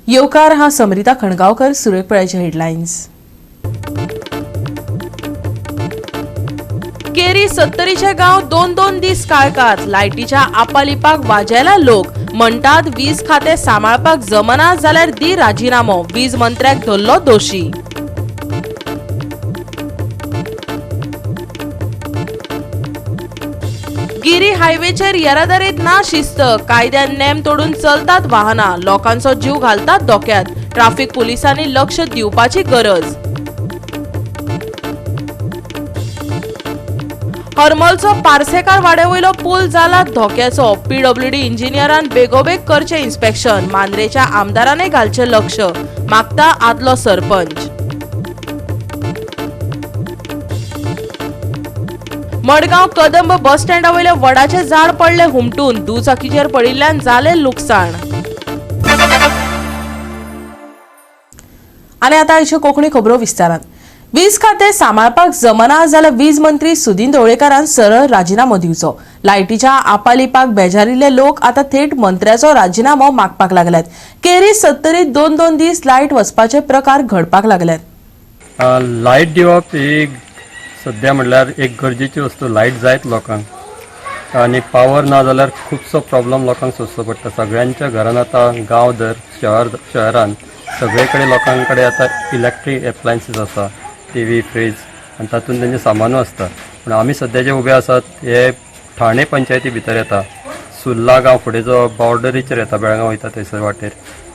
येवकार हा समरिता खणगावकर. सुरेख पळयचे हेडलायन्स. केरी 70चे गाव 2-2 दीस काळकात. लायटीच्या आपालिपाक वाजेला लोक. म्हणटात वीज खाते सांबाळपाक जमना जाल्यार दी राजीनामो. वीज मंत्र्याक धरलो दोशी. गिरी हायवेचेर येरादारीत ना शिस्त. कायद्यान नेम तोडून चलतात वाहना. लोकांचो जीव घालतात धोक्यात. ट्रॅफिक पुलिसांनी लक्ष दिवपाची गरज. हरमलचो पार्सेकार वाड्यावयलो पूल जाला धोक्याचो. पीडब्ल्यूडी इंजिनियरान बेगोबेग करचे इन्स्पेक्शन. मांद्रेच्या आमदारांनी घालचे लक्ष, मागता आदलो सरपंच. मडगांव कदंब बस स्टँडावयले वडाचे झाड पडले हुमटून. दुचाकीचेर पडिल्ल्यान जाले लुकसाण. आनी आतां आयच्यो कोंकणी खबरो विस्तारान. वीज खाते सांबाळपाक जमना जाल्यार वीज मंत्री सुदीन ढवळेकारान सरळ राजीनामो दिवचो. लायटीच्या आपालिपाक बेजारिल्ले लोक आतां थेट मंत्र्याचो राजीनामो मागपाक लागल्यात. केरी 70त 2-2 दीस लायट वचपाचे प्रकार घडपाक लागल्यात. लायट दिवप ही सध्या म्हणल्यार एक गरजेची वस्तू. लायट जायत लोकांक आनी पावर ना जाल्यार खुबसो प्रॉब्लम लोकांक सोंसचो पडटा. सगळ्यांच्या घरान आतां गांव दर शहरान सगळे कडेन लोकां कडेन आतां इलेक्ट्रीक एप्लायन्सीस आसा. टीव्ही, फ्रीज आनी तातूंत तेंचें सामानूय आसता. पूण आमी सध्या जे उबे आसात हे ठाणे पंचायती भितर येता. सुर्ला गांव फुडें जो बॉर्डरीचेर येता, बेळगांव वयता थंयसर वाटेर.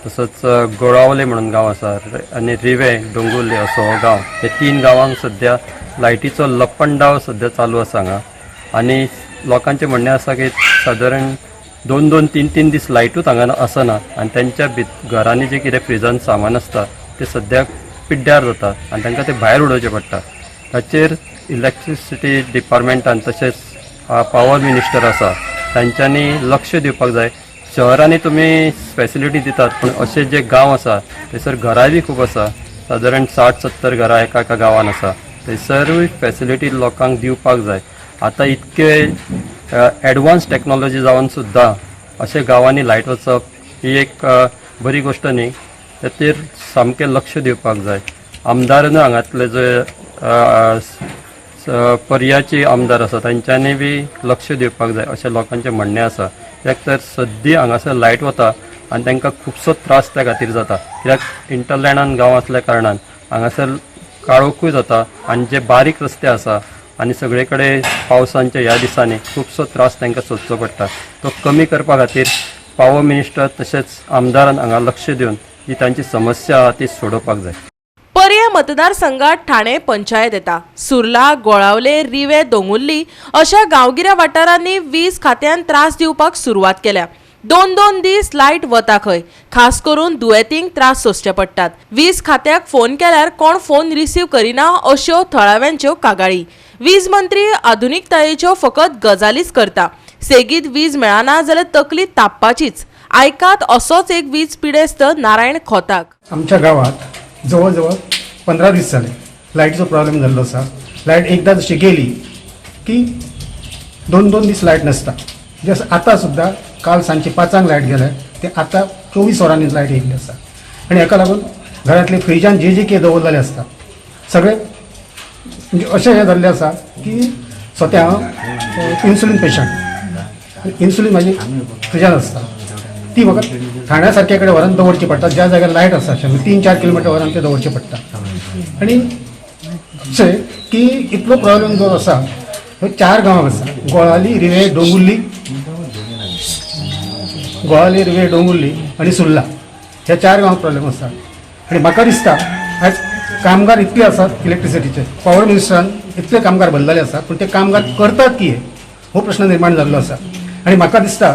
तसोच गोळावले म्हणून गांव आसा आनी रिवे डोंगुर्ले असो हो गांव. हे 3 गांवांक सध्या लायटीचो लपंडाव सध्या चालू आसा हांगा. आनी लोकांचें म्हणणें आसा की सादारण 2-2, 3-3 दीस लायटूच हांगा आसना. आनी तेंच्या घरांनी जे कितें फ्रिजान सामान आसता तें सद्याक पिड्ड्यार जाता आनी तांकां तें भायर उडोवचें पडटा. ताचेर इलेक्ट्रिसिटी डिपार्टमेंटान तशेंच पावर मिनिस्टर आसा तांच्यांनी लक्ष दिवपाक जाय. शहरांनी तुमी फॅसिलिटी दितात पूण अशे जे गांव आसा थंयसर घराय बी खूब आसा. सादारण 60-70 घरां एका गांवान आसा. थंयसरूय फॅसिलिटी लोकांक दिवपाक जाय. आतां इतके एडवान्स टॅक्नोलॉजी जावन सुद्दां अशे गांवांनी लायट वचप ही एक बरी गोश्ट न्ही. ताचेर सामकें लक्ष दिवपाक जाय. आमदारान हांगातले जे पर्याची आमदार आसा तांच्यांनी बी लक्ष दिवपाक जाय अशें लोकांचें म्हणणें आसा. कित्याक तर सद्दी हांगासर लायट वता आनी तांकां खुबसो त्रास त्या खातीर जाता. कित्याक इंटरलँडान गांव आसल्या कारणान हांगासर काळोखूय जाता आनी जे बारीक रस्ते आसा आनी सगळे कडेन पावसांच्या ह्या दिसांनी खुबसो त्रास तांकां सोंसचो पडटा. तो कमी करपा खातीर पावर मिनिस्टर तशेंच आमदारान हांगा लक्ष दिवन ही तांची समस्या आहा ती सोडोवपाक जाय. पर्याय मतदारसंघात ठाणे पंचायत येता. सुर्ला, गोळावले, रिवे, दोंगुर्ली अशा गांवगिऱ्या वाठारांनी वीज खात्यान त्रास दिवपाक सुरवात केल्या. 2-2 दीस लायट वता खंय. खास करून दुयेंतींक त्रास सोंसचे पडटात. वीज खात्याक फोन केल्यार कोण फोन रिसीव करिना अश्यो थळाव्यांच्यो कागाळी. वीज मंत्री आधुनिकतायेच्यो फकत गजालीच करता. सेगीत वीज मेळना जाल्यार तकली तापपाचीच. आयकात असोच एक वीज पिडेस्त नारायण खोताक. आमच्या गावात जवळजवळ 15 दीस झाले लाईटचा प्रॉब्लेम झालेलो असा. लाईट एकदा जशी गेली की 2-2 दीस लाईट नसता. जसं आता सुद्धा काल सांजची 5 लाईट गेल्या ते आता 24 वरांनी लाईट येयल्ली आसा. आणि हाका लागून घरातले फ्रिजान जे कितें दवरलेले असता सगळे म्हणजे अशें हें जाल्लें आसा की स्वता हांव इन्सुलीन पेशंट. इन्सुलीन म्हाजी फ्रिजान आसता ती म्हाका ठाण्या सारक्या कडेन व्हरून दवरची पडटा. ज्या जाग्यार लायट आसा 3-4 किलोमिटर व्हरून ते दवरचे पडटा. आनी अशें की इतलो प्रॉब्लेम जो आसा ह्यो 4 गांवांक आसा. गोळाली, रिवे, डोंगुर्ली आनी सुर्ला ह्या 4 गांवांक प्रॉब्लेम आसा. आनी म्हाका दिसता आयज कामगार इतले आसात इलेक्ट्रिसिटीचे. पॉवर मिनिस्टरान इतले कामगार भरलेले आसा पूण ते कामगार करतात कितें हो प्रश्न निर्माण जाल्लो आसा. आनी म्हाका दिसता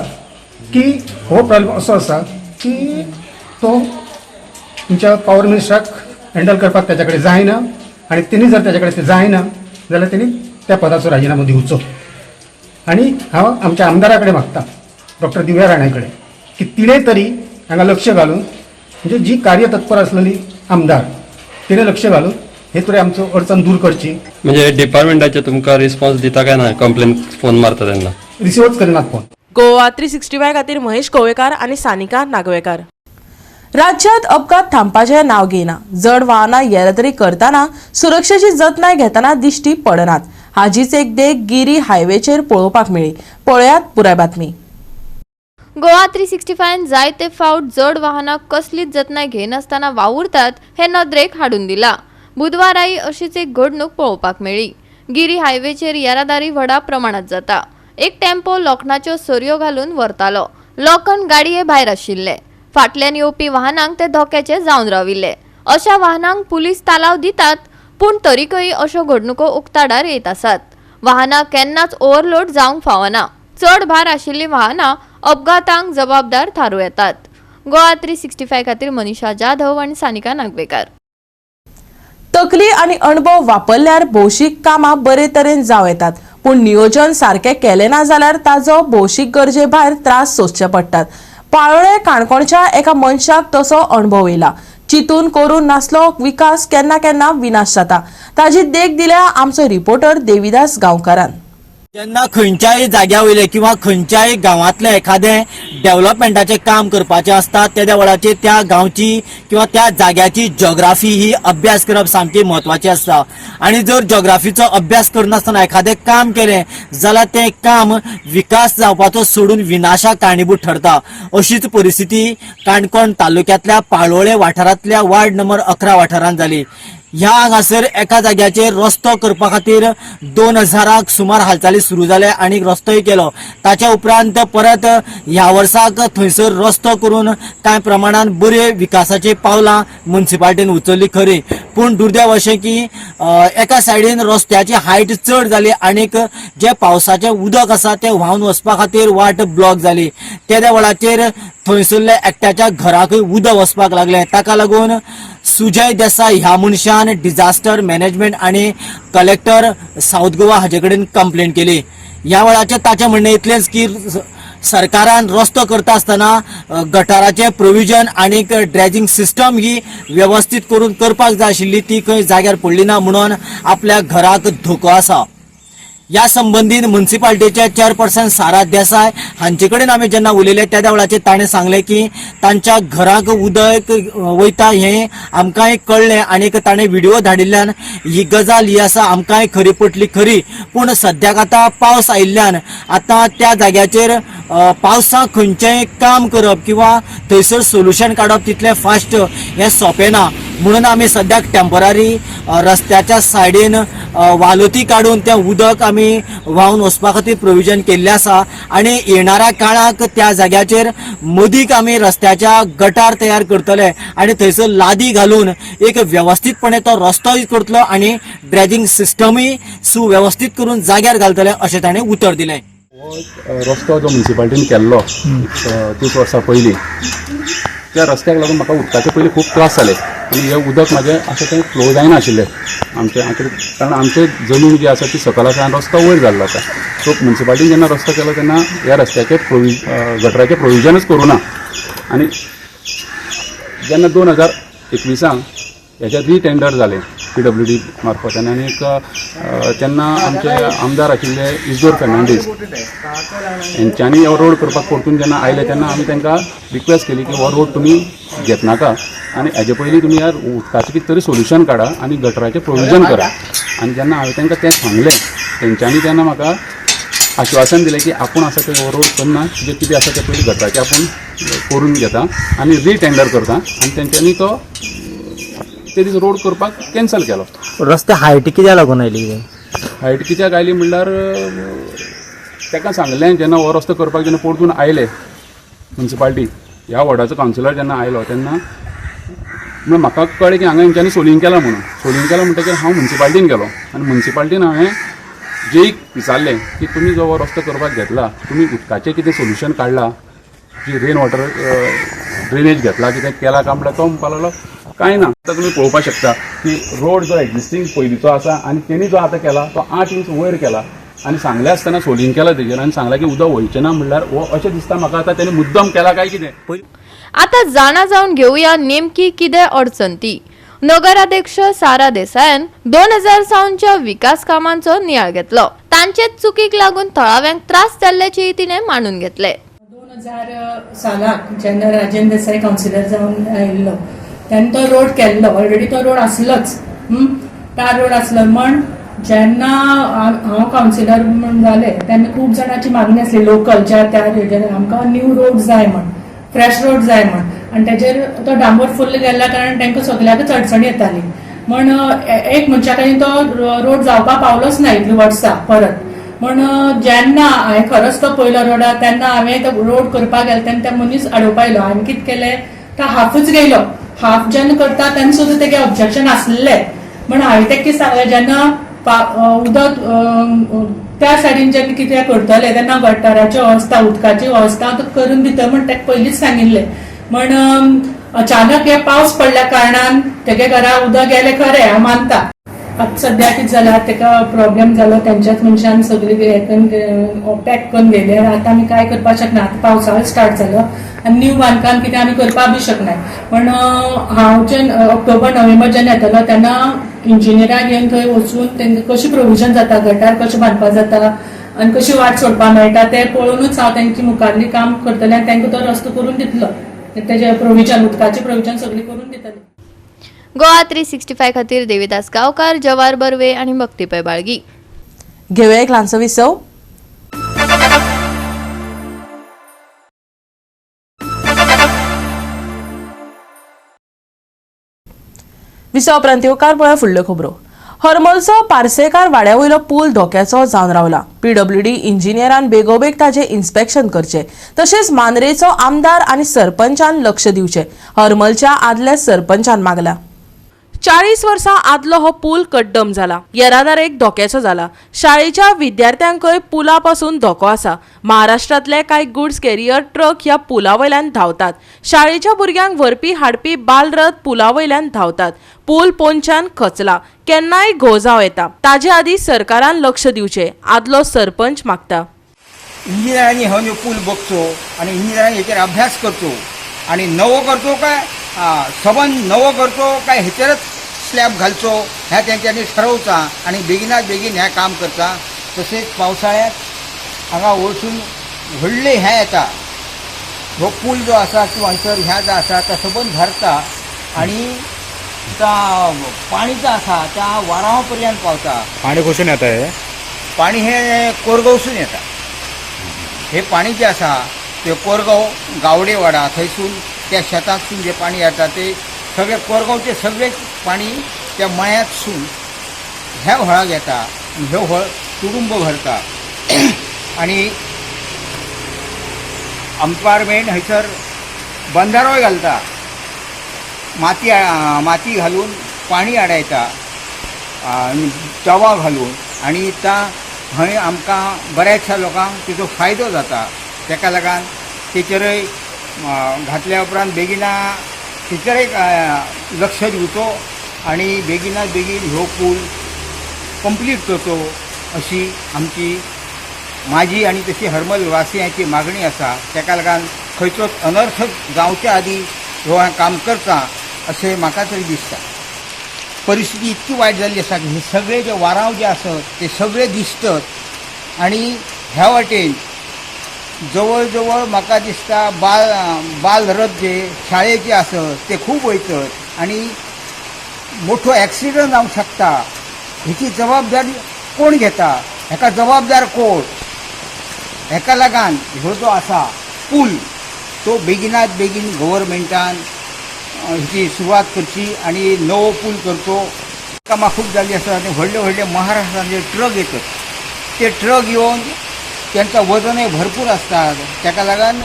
की हो प्रॉब्लेम असो आसा की तो तुमच्या पॉवर मिनिस्टराक हँडल करपाक ताच्या कडेन जायना. आनी तेणी जर ताच्या कडेन ते जायना जाल्यार तेणी त्या पदाचो राजिनामो दिवचो. आनी हांव आमच्या आमदारा कडेन मागता डॉक्टर दिव्या राणे कडेन की तिणें तरी हांगा लक्ष घालून म्हणजे जी कार्यतत्पर आसलेली आमदार तिणें लक्ष घालून हे तरी आमचो अडचण दूर करची. म्हणजे डिपार्टमेंटाचे तुमकां रिस्पॉन्स दिता काय ना कंप्लेन फोन मारता तेन्ना? रिसिवच करिनात फोन. गोवा 365 खातीर महेश कवळेकार आनी सानिका नागवेकार. राज्यात अपघात थांबपाचे नाव घेना. जड वाहनां येरादारी करताना सुरक्षेची जतनाय घेताना दिश्टी पडनात. हाजीच एक देख गिरी हायवेचेर पळोवपाक मेळ्ळी. पळयात पुराय बातमी. गोवा 365 जायते फावट जड वाहनां कसलीच जतनाय घेनासतना वावुरतात हे नदरेक हाडून दिला. बुधवाराई अशीच एक घडणूक पळोवपाक मेळ्ळी. गिरी हायवेचेर येरादारी व्हडा प्रमाणात जाता. एक टेम्पो लोखंडाच्यो सरयो घालून व्हरतालो. लोकन गाडये भायर आशिल्ले. फाटल्यान येवपी वाहनांक ते धोक्याचे जावन राविल्ले. अशा वाहनांक पुलीस तालाव दितात, पूण तरीकय अश्यो घडणुको उक्ताडार येत आसात. वाहनां केन्नाच ओव्हरलोड जावंक फावना. चड भार आशिल्ली वाहनां अपघातांक जबाबदार थारूं येतात. गोवा 365 खातीर मनीषा जाधव आनी सानिका नागवेकर. तकली आनी अणभव वापरल्यार भौशीक कामां बरे तरेन जावं येतात, पूण नियोजन सारकें केलें ना जाल्यार ताजो भौशीक गरजे भायर त्रास सोंसचे पडटात. पाळोळे काणकोणच्या एका मनशाक तसो अणभव येयला. चिंतून करून नासलो विकास केन्ना केन्ना विनाश जाता. ताजी देख दिल्या आमचो रिपोर्टर देविदास गांवकारान. जेन्ना खंयच्याय जाग्या वयले किंवा खंयच्याय गांवांतले एखादें डेव्हलपमेंटाचें काम करपाचें आसता, त्या वेळाचेर त्या गांवची किंवा त्या जाग्याची जिओग्राफी ही अभ्यास करप सामकी म्हत्वाची आसता. आनी जर जिओग्राफीचो अभ्यास करनासतना एखादें काम केलें जाल्यार तें काम विकास जावपाचो सोडून विनाशाक कारणीभूत ठरता. अशीच परिस्थिती काणकोण तालुक्यांतल्या पाळोळे वाठारांतल्या वार्ड नंबर 11 वाठारांत जाली. ह्या हांगासर एका जाग्याचेर रस्तो करपा खातीर 2000 सुमार हालचाली सुरू जाल्या आनी रस्तोय केलो. ताच्या उपरांत परत ह्या वर्साक थंयसर रस्तो करून कांय प्रमाणात बरे विकासाची पावलां म्युनिसिपालिटीन उचलली खरी, पूण दुर्दैव अशें की एका सायडीन रस्त्याची हायट चड जाली आनीक जे पावसाचें उदक आसा तें व्हांवन वचपा खातीर वाट ब्लॉक जाली. त्या वेळाचेर थंयसरल्या एकट्याच्या घराकय उदक वचपाक लागलें. ताका लागून सुजय देसाय ह्या मनशान डिझास्टर मॅनेजमेंट आणि कलेक्टर साऊथ गोवा हाचे कडेन कंप्लेंट केली. ह्या वेळाचेर ताचें म्हणणें इतलेंच की सरकारान रस्तो करता आसतना गटाराचें प्रोविजन आणि ड्रेजिंग सिस्टम ही व्यवस्थित करून करपाक जाय आशिल्ली, ती खंय जाग्यार पडली ना म्हणून आपल्या घराक धोको आसा. या संबंधीत म्युनिसिपालिटीचे चेअरपर्सन सारा देसाय हांचे कडेन आमी जेन्ना उलयले त्या वेळाचेर ताणें सांगलें की तांच्या घराक उदक वयता हें आमकांय कळ्ळें आनीक ताणें व्हिडिओ धाडिल्ल्यान ही गजाल ही आसा आमकांय खरी पटली खरी, पूण सद्याक आतां पावस आयिल्ल्यान आतां त्या जाग्याचेर पावसाक खंयचेंय काम करप किंवा थंयसर सोल्युशन काडप तितलें फास्ट हें सोंपें ना. म्हणून आमी सद्याक टेम्पररी रस्त्याच्या सायडीन वालोती काडून तें उदक आमी व्हांवन वचपा खातीर प्रोविजन केल्लें आसा आनी येणाऱ्या काळाक त्या जाग्याचेर मदीक आमी रस्त्याच्या गटार तयार करतले आनी थंयसर लादी घालून एक व्यवस्थितपणे तो रस्तोय करतलो आनी ड्रेजिंग सिस्टमूय सुव्यवस्थीत करून जाग्यार घालतले अशें ताणें उतर दिलें. रस्तो जो म्युनिसिपालिटीन केल्लो 30 वर्सां पयलीं, त्या रस्त्याक लागून म्हाका उदकाचे पयलीं खूब त्रास जाले आनी हे उदक म्हाजें अशें थंय फ्लो जायनाशिल्लें कारण आमचे जमीन जी आसा ती सकयल आसा आनी रस्तो वयर जाल्लो आसा. सो म्युनिसिपालिटीन जेन्ना रस्तो केलो तेन्ना ह्या रस्त्याचे गटराचें प्रोविजनच करूं ना आनी जेन्ना 2021 हेचे रिटेंडर जालें PWD मार्फत आनी तेन्ना आमचे आमदार आशिल्ले इजोर फेर्नांडीस हेंच्यांनी हो रोड करपाक परतून जेन्ना आयले तेन्ना आमी तांकां रिक्वेस्ट केली की हो रोड तुमी घेत नाका आनी हेजे पयलीं तुमी ह्या उदकाचें कितें तरी सोल्युशन काडा आनी गटराचें प्रोविजन करा. आनी जेन्ना हांवें तांकां तें सांगलें तेंच्यांनी तेन्ना म्हाका आश्वासन दिलें की आपूण आसा तें हो रोड करना, जे कितें आसा तें पयलीं गटराचें आपूण करून घेता आनी रिटेंडर करता आनी तेंच्यांनी तो ते दीस रोड करपाक कॅन्सल केलो. रस्ते हायटी कित्याक लागून आयली? हायट कित्याक आयली म्हणल्यार ताका सांगलें जेन्ना हो रस्तो करपाक जेन्ना परतून आयले म्युनिसिपालिटी ह्या वॉर्डाचो कावन्सिलर जेन्ना आयलो तेन्ना म्हणून म्हाका कळ्ळें की हांगा हेंच्यांनी सोलिंग केला म्हणटकीर हांव म्युनिसिपालिटीन गेलो आनी म्युनिसिपालिटीन हांवें जेईक विचारलें की तुमी जो हो रस्तो करपाक घेतला तुमी उदकाचें कितें सोल्युशन काडलां, जी रेन वॉटर ड्रेनेज घेतला कितें केला काय म्हणल्यार तो म्हणपाक लागलो कांय ना. आतां तुमी पळोवपाक शकता की रोड जो एक्झिस्टींग पयलींचो आसा आनी तेणी जो आतां केला तो 8 इंच वयर केला आनी सांगलें आसतना सोलिंग केला तेजेर आनी सांगलां की उदक वयचें ना म्हणल्यार हो अशें दिसता म्हाका आतां तेणी मुद्दम केला काय कितें. आता जाणा जावन घेऊया नेमकी कितें अडचण ती. नगराध्यक्ष सारा देसायान 2000 सावनच्या विकास कामांचो नियाळ घेतलो. तांचेच चुकीक लागून थळाव्यांक त्रास जाल्ल्याचेय तिणें मांडून घेतले. 2007 जेन्ना राजेंद्र देसाई कावन्सिलर जावन आयिल्लो तेन्ना तो रोड केल्लो ऑलरेडी तो रोड आसलोच त्या रोड आसलो म्हण जेन्ना हांव कावन्सिलर म्हण जालें तेन्ना खूब जाणांची मागणी आसली लोकल त्या रिजनाक आमकां न्यू रोड जाय म्हण फ्रेश रोड जाय म्हण आनी तेजेर तो डांबोर फुल्ल गेल्ल्या कारणान तांकां सगळ्यांकच अडचण येताली म्हण एक मनशा कडेन तो रोड जावपाक पावलोच ना इतलीं वर्सां परत म्हण जेन्ना हांवें खरोच तो पयलो रोड तेन्ना हांवें तो रोड करपाक गेलो तेन्ना त्या मनीस आडोवपा आयलो हांवें कितें केलें तो हाफूच गेलो हाफ जेन्ना करता तेन्ना सुद्दां तेगे ऑब्जेक्शन आसलें म्हण हांवें तेका कितें सांगलें जेन्ना उदक त्या सायडीन जेन्ना कितें करतले तेन्ना गटाराची वेवस्था उदकाची वेवस्था करून दिता म्हण ताका पयलींच सांगिल्लें म्हण अचानक हे पावस पडल्या कारणान तेगे घरा उदक गेलें खरें हांव मानता आतां सद्या कितें जाल्यार ताका प्रॉब्लेम जालो तेंच्याच मनशान सगळी पॅक करून गेले आतां आमी काय करपाक शकना आतां पावसाळो स्टार्ट जालो आनी न्यू बांदकाम कितें आमी करपाक बी शकना पण हांव जेन्ना ऑक्टोबर नोव्हेंबर जेन्ना येतलो तेन्ना इंजिनियराक घेवन थंय वचून तांकां कशी प्रोविजन जाता गटार कशें बांदपाक जाता आनी कशी वाट सोडपाक मेळटा तें पळोवनूच हांव तांची मुखारली काम करतलें आनी तांकां तो रस्तो करून दितलो तेजें प्रोविजन उदकाचें प्रोविजन सगळी करून दितलें. गोवा 365 खातीर देविदास गांवकार, जवाहर बर्वे आणि भक्तीपै बाळगी. घेऊया एक ल्हानसो विसव. विसव उपरांत येवकार पळय फुडल्यो खबरो. हरमलचो पार्सेकार वाड्या वयलो पूल धोक्याचो जावन रावला. PWD इंजिनियरान बेगोबेग ताचे इन्स्पेक्शन करचे तशेंच मांद्रेचो आमदार आनी सरपंचान लक्ष दिवचे हरमलच्या आदल्या सरपंचान मागला. 40 वर्सां आदलो हो पूल कड्डम जाला. येरादारेक धोक्याचो जाला. शाळेच्या विद्यार्थ्यांकय पुला पासून धोको आसा. महाराष्ट्रांतले कांय गुड्स कॅरियर ट्रक ह्या पुला वयल्यान धांवतात. शाळेच्या भुरग्यांक व्हरपी हाडपी बालरथ पुला वयल्यान धांवतात. पूल पोंच्यान खचला. केन्नाय घोव येता. ताजे आदी सरकारान लक्ष दिवचे आदलो सरपंच मागता. इंजिनियरांनी हो पूल बघचो आणि इंजिनियरांनी हेचेर अभ्यास करचो आणि नवो करचो काय सबंद नवो करचो काय हेचेरच स्लॅब घालचो ह्या तेंच्यांनी ठरवचा आणि बेगिनात बेगीन हें काम करता. तसेच पावसाळ्यात हांगा वचून व्हडले हे येता हो पूल जो आसा किंवा हयसर ह्या जो आसा तो सबंद भरता आणि पाणी जो आसा त्या वारावा पर्यंत पावता. पाणी कुसून येता हे पाणी हे कोरगांवसून येता. हे पाणी जे आसा ते कोरगांव गावडेवाडा थंयसून त्या शेतांतसून जे पाणी येता ते सगळे कोरगांवचे सगळे पाणी त्या मळ्यांतसून ह्या व्हळाक येता आनी ह्यो व्हळ तुडुंब भरता आनी अंपारमेंट हयसर बंधारोय घालता. माती घालून पाणी आडायता तवा घालून आनी थंय आमकां बऱ्याचशा लोकांक तेजो फायदो जाता. तेका लागून तेचेरय घातल्या उपरांत बेगिना तेचेरय लक्ष दिवचो आनी बेगिनात बेगीन ह्यो पूल कंप्लीट करचो अशी आमची माझी आनी तशी हरमल वासियांची मागणी आसा. तेका लागून खंयचोच अनर्थ जावच्या आदी ह्यो काम करता अशें म्हाका तरी दिसता. परिस्थिती इतकी वायट जाल्ली आसा की हे सगळे जे वारांव जे आसत ते सगळे दिसतात आनी ह्या वाटेन जवळ जवळ म्हाका दिसता बालरथ जे शाळेचे आसत ते खूब वयतात आनी मोठो एक्सिडंट जावंक शकता. हेची जबाबदारी कोण घेता? हेका जबाबदार कोण? हेका लागून ह्यो जो आसा पूल तो बेगिनात बेगीन गव्हर्मेंटान हेची सुरवात करची आणि नवो पूल करचो. कामां खूब जाल्ली आसा आनी व्हडले व्हडले महाराष्ट्रान जे ट्रक येतात ते ट्रक येवन त्यांचं वजनय भरपूर असतात. तेका लागून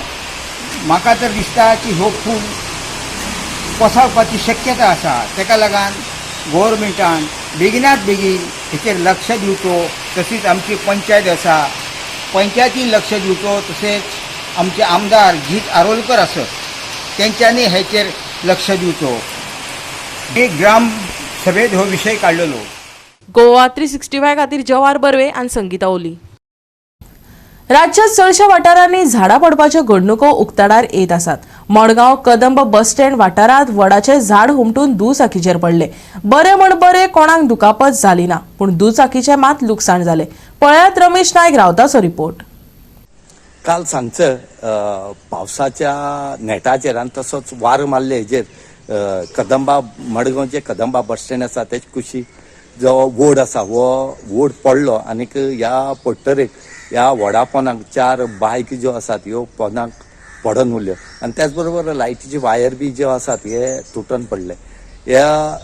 म्हाका तर दिसता की हो पूल कोसळपाची शक्यता आसा. तेका लागून गव्हर्मेंटान बेगिनात बेगीन हेचेर लक्ष दिवचो. तशीच आमची पंचायत आसा पंचायतीन लक्ष दिवचो. तसेच आमचे आमदार जीत आरोलकर आसत तेंच्यांनी हेचेर लक्ष दिवचो. एक ग्राम सभेत हो विशय काडलेलो. गोवा 365 खातीर जवाहर बर्वे आनी संगीता ओली. राज्यात चडशा वाठारांनी झाडां पडपाच्यो घडणुको उक्ताडार येत आसात. मडगांव कदंब बस स्टँड वाठारांत वडाचें झाड हुमटून दुचाकीचेर पडले. बरे म्हण बरे कोणाक दुखापत जाली ना पूण दुचाकीचें मात लुकसाण जालें. पळयात रमेश नायक रावताचो रिपोर्ट. काल सांजचं पावसाच्या नेटाचेर आनी तसोच वार मारले हेजेर कदंबा मडगांवचे कदंबा बस स्टँड आसा तेजे कुशीक जो वोड आसा हो वोड पडलो आनीक ह्या पडटरेक ह्या वडा पोंदाक 4 बायक ज्यो आसात ह्यो पोंदाक पडून उरल्यो आनी त्याच बरोबर लायटीचे वायर बी ज्यो आसात हे तुटून पडले. ह्या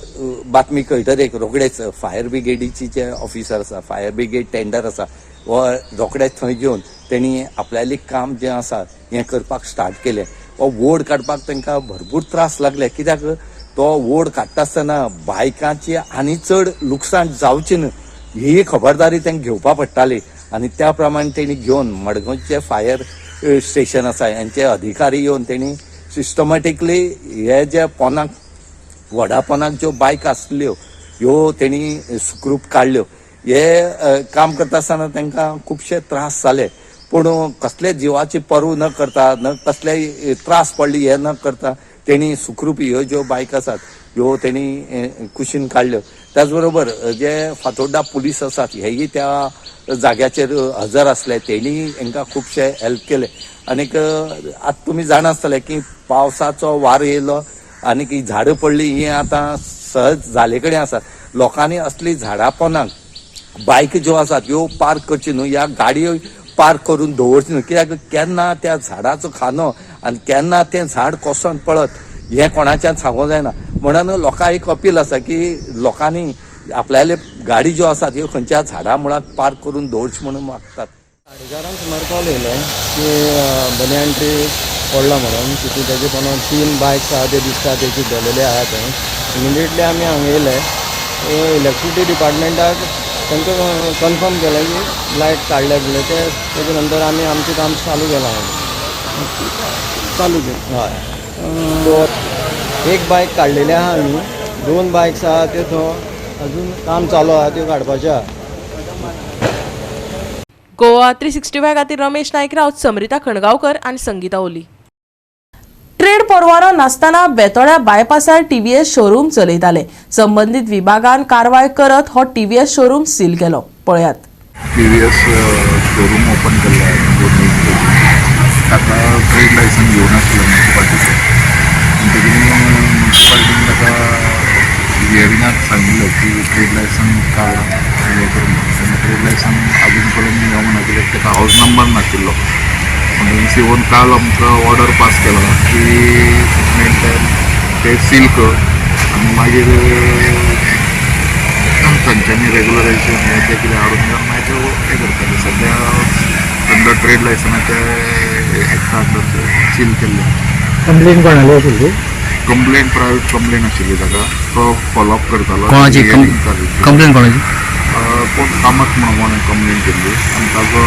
बातमी कळटरेक रोखडेच फायर ब्रिगेडीची जे ऑफिसर आसा फायर ब्रिगेड टेंडर आसा हो रोखडेच थंय घेवन तेणी आपल्याली काम जें आसा हें करपाक स्टार्ट केलें. हो वोड काडपाक तांकां भरपूर त्रास लागले कित्याक तो वोड काडटा आसतना बायकांची आनी चड लुकसाण जावची न्हय ही खबरदारी तांकां घेवपा पडटाली आनी त्या प्रमाणे तेणी घेवन मडगांवचे फायर स्टेशन आसा हांचे अधिकारी येवन तेणी सिस्टमॅटिकली हे जे पोंदाक व्हडा पोंदाक ज्यो बायक आसल्यो ह्यो तेणी सुखरूप काडल्यो. हे काम करता आसतना तांकां खुबशे त्रास जाले पूण कसले जिवाची पर्व न करता न कसले त्रास पडले हे न करता तेणी सुखरूप ह्यो ज्यो बायक आसात ह्यो तेणी कुशीन काडल्यो. त्याच बरोबर जे फातोर्डा पुलीस आसात हेय त्या जाग्याचेर हजर आसले तेणी हांकां खुबशे हेल्प केले. आनीक आतां तुमी जाणा आसतले की पावसाचो वारो येयलो आनीक ही झाडां पडली ही आतां सहज जाले कडेन आसात. लोकांनी असली झाडां पोंदाक बायक ज्यो आसात ह्यो पार्क करची न्हू ह्या गाडयो पार्क करून दवरची न्हू कित्याक केन्ना त्या झाडाचो खानो आनी केन्ना तें झाड कोसोन पळत हें कोणाच्यान सांगूंक जायना. म्हणून लोकांक एक अपील आसा की लोकांनी आपल्याले गाडी ज्यो आसात ह्यो खंयच्या झाडां मुळाक पार्क करून दवरची म्हणून मागतात. 11:30 सुमार कॉल येयले की बनियान ट्री पडला म्हणून तितून तेजे पोंदाक 3 बायक्स आहा ते दिसता तेची दवरलेले आहा थंय. इमिडिएटली आमी हांगा येयले इलेक्ट्रिसिटी डिपार्टमेंटाक तांकां कन्फर्म केलें की लायट काडले बिडले तेजे नंतर आमी आमचें काम चालू केलां हय. सो एक बायक काडलेली आहा आमी 2 बायक्स आहा त्यो थंय अजून काम चालू आहा त्यो काडपाचें आहा. गोवा 365 खातीर रमेश नायक रावत, समरिता खणगांवकर आनी संगीता ओली. ट्रेड परवानो नासतना बेतोड्या बायपासार टीव्हीएस शोरूम चलयताले. संबंधीत विभागान कारवाय करत हो टीव्हीएस शोरूम सील केलो. पळयात. टीव्हीएस शोरूम ओपन केल्लो ताका ट्रेड लायसन घेवन आसलो म्युन्सिपाल्टीचो म्युन्सिपाल्टीन ताका हियरिंगाक सांगिल्लें की ट्रेड लायसन काड हे करून ट्रेड लायसन अजून पर्यंत येवंक ना कित्याक ताका हावज नंबर नाशिल्लो. म्हणून सीओन काल आमकां ऑर्डर पास केला की ते सील कर आनी मागीर तांच्यांनी रेग्युलरायझेशन हें तें कितें हाडून घेवन मागीर त्यो हें करतले. सद्या अंडर ट्रेड लायसनाचे एक्टा अंडर सील केल्ले. कंप्लेन कोणाली आशिल्ली? कंप्लेन प्रायवेट कंप्लेन आशिल्ली ताका तो फॉलोअप करतालो. कंप्लेन कोणाची? कोण कामत म्हणून कोणें कंप्लेन केल्ली आनी ताजो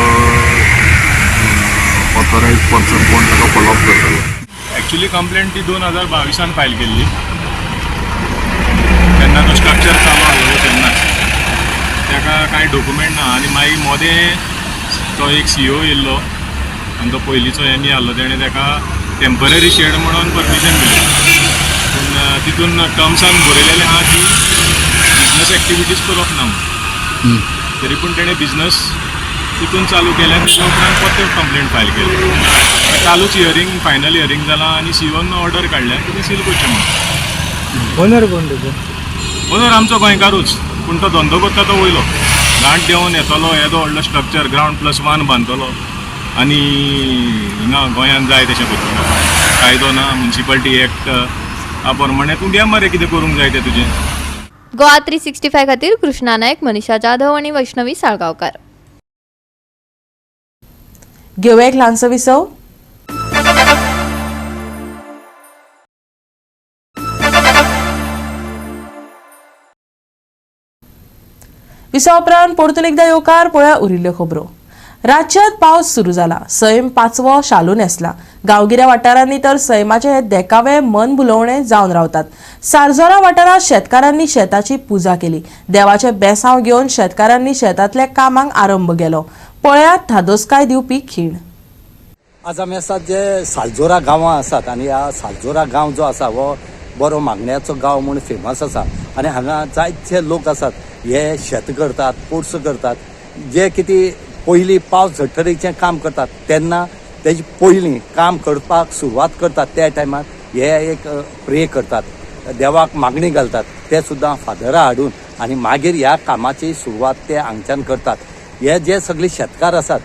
ऑथोरायज पर्सन कोण ताका फॉलोअप करतालो. ॲक्च्युली कंप्लेंट ती 2022 फायल केल्ली तेन्ना तो स्ट्रक्चर चालू आसलो तेन्नाच ताका कांय डॉक्युमेंट ना आनी मागीर मोदें तो एक सीओ येयल्लो आनी तो पयलींचो एम ई आहलो तेणें ताका टेम्पररी शेड म्हणून परमिशन दिलें पूण तितून टर्म्सान बरयलेलें आहा की बिजनस एक्टिविटीज करप ना म्हणून. तरी पूण तेणें बिजनस तितून चालू केलें तेच्या उपरांत परत कंप्लेंट फायल केली. कालूच हियरींग फायनल हियरींग जालां आनी सीओन ऑर्डर काडल्या की तें सील करचें म्हणून. ओनर कोण तेजो? ओनर आमचो गोंयकारूच पूण तो धंदो करता तो वयलो गांठ देंवन येतलो येदो व्हडलो स्ट्रक्चर ग्रावंड +1 बांदतलो आनी हिंगा गोंयांत जाय तशें करतलो. कायदो ना म्युन्सिपाल्टी एक्ट आ प्रमाणे तूं घे मरे कितें करूंक जाय तें तुजें. गोवा 365 खातीर कृष्णा नायक, मनीषा जाधव आनी वैष्णवी साळगांवकार. घेऊया एक ल्हानसो विसव. विसव उपरांत परतून एकदा येवकार पळया उरिल्ल्यो खबरो. राज्यांत पावस सुरू जाला. सैम 5वो शालू नेसला. गांवगिऱ्या वाठारांनी तर सैमाचे हे देखावे मन भुलवणे जावन रावतात. सारजोरा वाठारांत शेतकारांनी शेताची पुजा केली. देवाचे बेसांव घेवन शेतकारांनी शेतांतल्या कामांक आरंभ केलो. पळयात धादोसकाय दिवपी खीण. आज आमी आसात जे सालजोरा गांवां आसात आनी ह्या सालजोरा गांव जो आसा हो बरो मागण्याचो गांव म्हूण फेमस आसा आनी हांगा जायते लोक आसात हे शेत करतात, पोर्स करतात. जे कितें पयलीं पावस झडटरेचें काम करतात तेन्ना तेजे पयलीं काम करपाक सुरवात करतात त्या टायमार हे एक प्रे करतात, देवाक मागणी घालतात, ते सुद्दां फादरां हाडून आनी मागीर ह्या कामाची सुरवात ते हांगच्यान करतात. हे जे सगळे शेतकार आसात,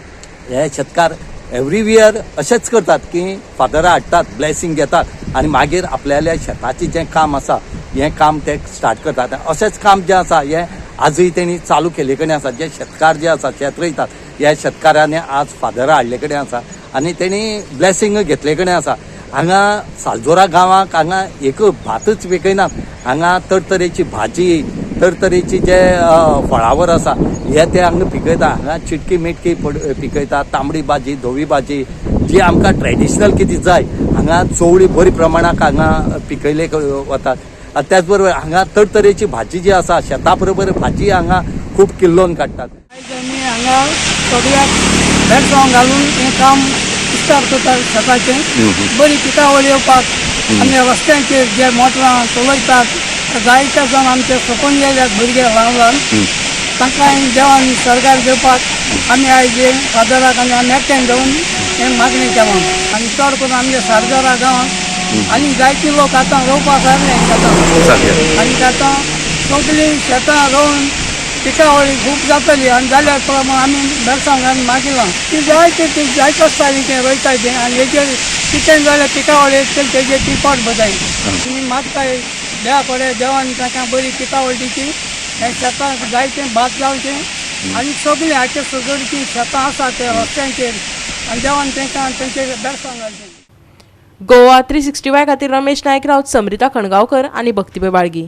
हे शेतकार एवरी इयर अशेंच करतात की फादरां हाडटात, ब्लेसिंग घेतात आनी मागीर आपल्याल्या शेताचें जें काम आसा हें काम ते स्टार्ट करतात. अशेंच काम जें आसा हें आजूय तेणी चालू केले कडेन आसा. जे शेतकार जे आसा, शेत रोयतात, ह्या शेतकारांनी आज फादरां हाडले कडेन आसा आनी तेणी ब्लेसिंग घेतले कडेन आसा. हांगा सालजोरा गांवांक हांगा एक भातच विकयनात, हांगा तरतरेची भाजी, तरतरेची जे फळावर आसा हे ते हांगा पिकयता. हांगा चिटकी मिटकी पिकयतात, तांबडी भाजी, धवी भाजी, जी आमकां ट्रेडिशनल कितें जाय हांगा चवळी बरी प्रमाणाक हांगा पिकयले वतात. त्याच बरोबर हांगा तरतरेची भाजी जी आसा, शेता बरोबर भाजी हांगा खूब किल्लोन काडटात. आमी हांगा सगळ्याक भेटसांव घालून हें काम स्टार्ट करतात शेताचें. बरी पिकावळ येवपाक आमी रस्त्यांचेर जे मोटरां चलयतात, जायते जाण आमचे सकून गेल्यात भुरगे ल्हान ल्हान, तांकां देवान सरकार घेवपाक आमी आयज फादराक आनी एकट्यान घेवन हें मागणी केलां. आनी चड करून आमच्या सारजोरा गांवांत आनी जायती लोक आतां रोवपाक लागले आनी आतां सगळीं शेतां रोवन पिकावळी खूब जातली आनी जाल्यार प्रमाण आमी बेळसांव घालून मागिलां ती जायत आसताली तें रोयताय तें आनी हेजेर कितें जाल्यार पिकावळी तेजेर ती पोट बदाय. तुमी मागताय देवा कडेन, देवान तांकां बरी पिकावळ दिवची, हें शेतांक जायतें भात लावचें आनी सगळीं हाचे सगळीं शेतां आसा ते रस्त्यांचेर आनी देवान तांकां तेंचेर बेळसांव घालचें. गोवा 365 खातीर रमेश नायक रावत, समृता खणगांवकर आनी भक्तीपय बाळगी.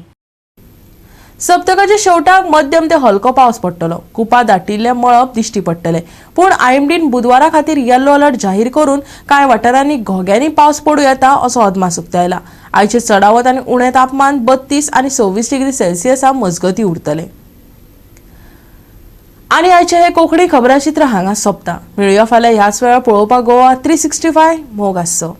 सप्तकाच्या शेवटाक मध्यम ते हलको पावस पडटलो. कुपां दाटिल्ले मळब दिश्टी पडटले, पूण आयएमडीन बुधवारा खातीर येल्लो अलर्ट जाहीर करून कांय वाठारांनी घोग्यांनी पावस पडूं येता असो अदमास उक्तायला. आयचे चडावत आनी उणें तापमान 32 आनी 26 डिग्री सेल्सियसा मजगती उरतले. आनी आयचे हे कोंकणी खबराचित्र हांगा सोंपता. मेळुया फाल्यां ह्याच वेळार पळोवपाक गोवा 365 मोग आसचो.